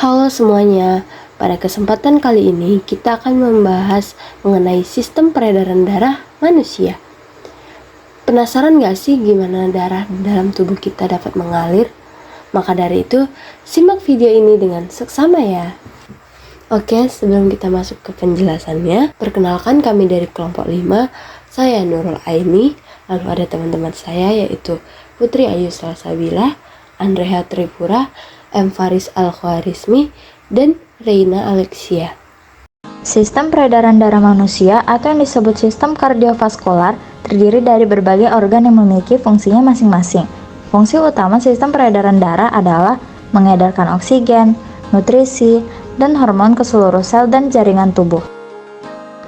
Halo semuanya, pada kesempatan kali ini kita akan membahas mengenai sistem peredaran darah manusia. Penasaran gak sih gimana darah dalam tubuh kita dapat mengalir? Maka dari itu, simak video ini dengan seksama ya. Oke, sebelum kita masuk ke penjelasannya, perkenalkan kami dari kelompok 5, saya Nurul Aini, lalu ada teman-teman saya yaitu Putri Ayu Salsabila, Andrea Tripura, M. Faris Al-Khwarizmi, dan Reina Alexia. Sistem peredaran darah manusia atau yang disebut sistem kardiovaskular terdiri dari berbagai organ yang memiliki fungsinya masing-masing. Fungsi utama sistem peredaran darah adalah mengedarkan oksigen, nutrisi, dan hormon ke seluruh sel dan jaringan tubuh.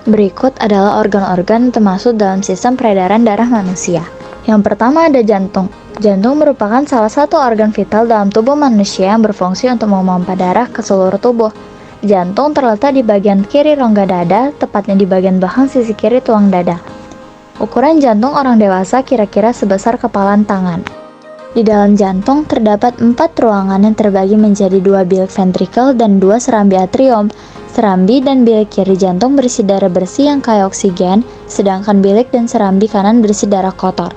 Berikut adalah organ-organ termasuk dalam sistem peredaran darah manusia. Yang pertama ada jantung. Jantung merupakan salah satu organ vital dalam tubuh manusia yang berfungsi untuk memompa darah ke seluruh tubuh. Jantung terletak di bagian kiri rongga dada, tepatnya di bagian belakang sisi kiri tulang dada. Ukuran jantung orang dewasa kira-kira sebesar kepalan tangan. Di dalam jantung terdapat 4 ruangan yang terbagi menjadi 2 bilik ventrikel dan 2 serambi atrium. Serambi dan bilik kiri jantung berisi darah bersih yang kaya oksigen, sedangkan bilik dan serambi kanan berisi darah kotor.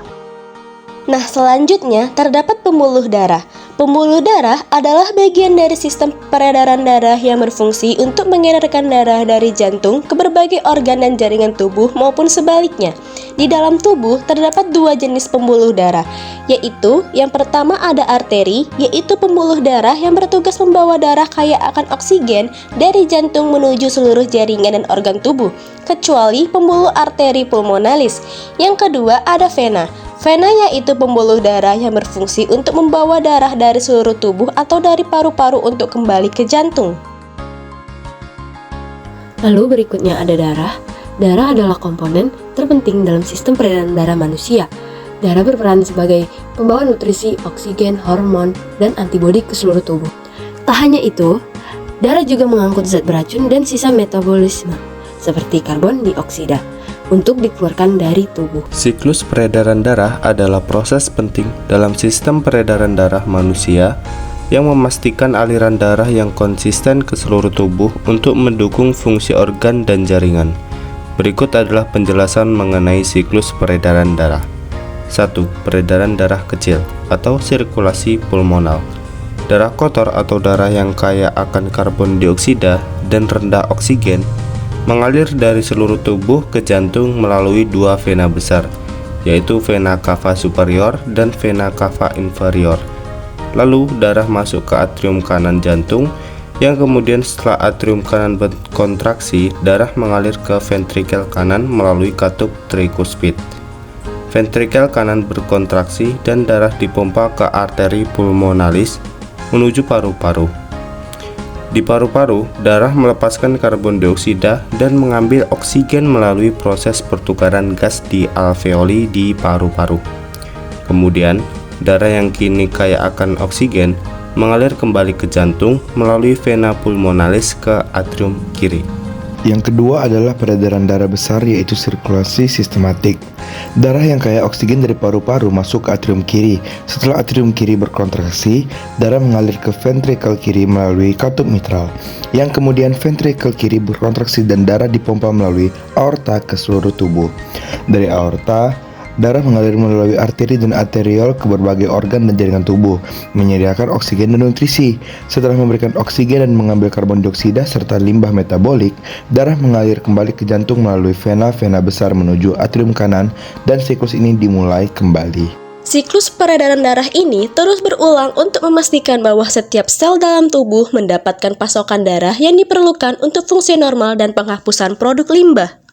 Nah, selanjutnya terdapat pembuluh darah. Pembuluh darah adalah bagian dari sistem peredaran darah yang berfungsi untuk mengedarkan darah dari jantung ke berbagai organ dan jaringan tubuh maupun sebaliknya. Di dalam tubuh terdapat 2 jenis pembuluh darah, yaitu yang pertama ada arteri, yaitu pembuluh darah yang bertugas membawa darah kaya akan oksigen dari jantung menuju seluruh jaringan dan organ tubuh, kecuali pembuluh arteri pulmonalis. Yang kedua ada vena. Vena yaitu pembuluh darah yang berfungsi untuk membawa darah dari seluruh tubuh atau dari paru-paru untuk kembali ke jantung. Lalu berikutnya ada darah. Darah adalah komponen terpenting dalam sistem peredaran darah manusia. Darah berperan sebagai pembawa nutrisi, oksigen, hormon, dan antibodi ke seluruh tubuh. Tak hanya itu, darah juga mengangkut zat beracun dan sisa metabolisme, seperti karbon dioksida, untuk dikeluarkan dari tubuh. Siklus peredaran darah adalah proses penting dalam sistem peredaran darah manusia yang memastikan aliran darah yang konsisten ke seluruh tubuh untuk mendukung fungsi organ dan jaringan. Berikut adalah penjelasan mengenai siklus peredaran darah. 1. Peredaran darah kecil atau sirkulasi pulmonal. Darah kotor atau darah yang kaya akan karbon dioksida dan rendah oksigen mengalir dari seluruh tubuh ke jantung melalui 2 vena besar, yaitu vena cava superior dan vena cava inferior. Lalu darah masuk ke atrium kanan jantung, yang kemudian setelah atrium kanan berkontraksi, darah mengalir ke ventrikel kanan melalui katup trikuspid. Ventrikel kanan berkontraksi dan darah dipompa ke arteri pulmonalis menuju paru-paru. Di paru-paru, darah melepaskan karbon dioksida dan mengambil oksigen melalui proses pertukaran gas di alveoli di paru-paru. Kemudian, darah yang kini kaya akan oksigen mengalir kembali ke jantung melalui vena pulmonalis ke atrium kiri. Yang kedua adalah peredaran darah besar, yaitu sirkulasi sistematik. Darah yang kaya oksigen dari paru-paru masuk ke atrium kiri. Setelah atrium kiri berkontraksi, darah mengalir ke ventrikel kiri melalui katup mitral, yang kemudian ventrikel kiri berkontraksi dan darah dipompa melalui aorta ke seluruh tubuh. Dari aorta, darah mengalir melalui arteri dan arteriol ke berbagai organ dan jaringan tubuh, menyediakan oksigen dan nutrisi. Setelah memberikan oksigen dan mengambil karbon dioksida serta limbah metabolik, darah mengalir kembali ke jantung melalui vena-vena besar menuju atrium kanan, dan siklus ini dimulai kembali. Siklus peredaran darah ini terus berulang untuk memastikan bahwa setiap sel dalam tubuh mendapatkan pasokan darah yang diperlukan untuk fungsi normal dan penghapusan produk limbah.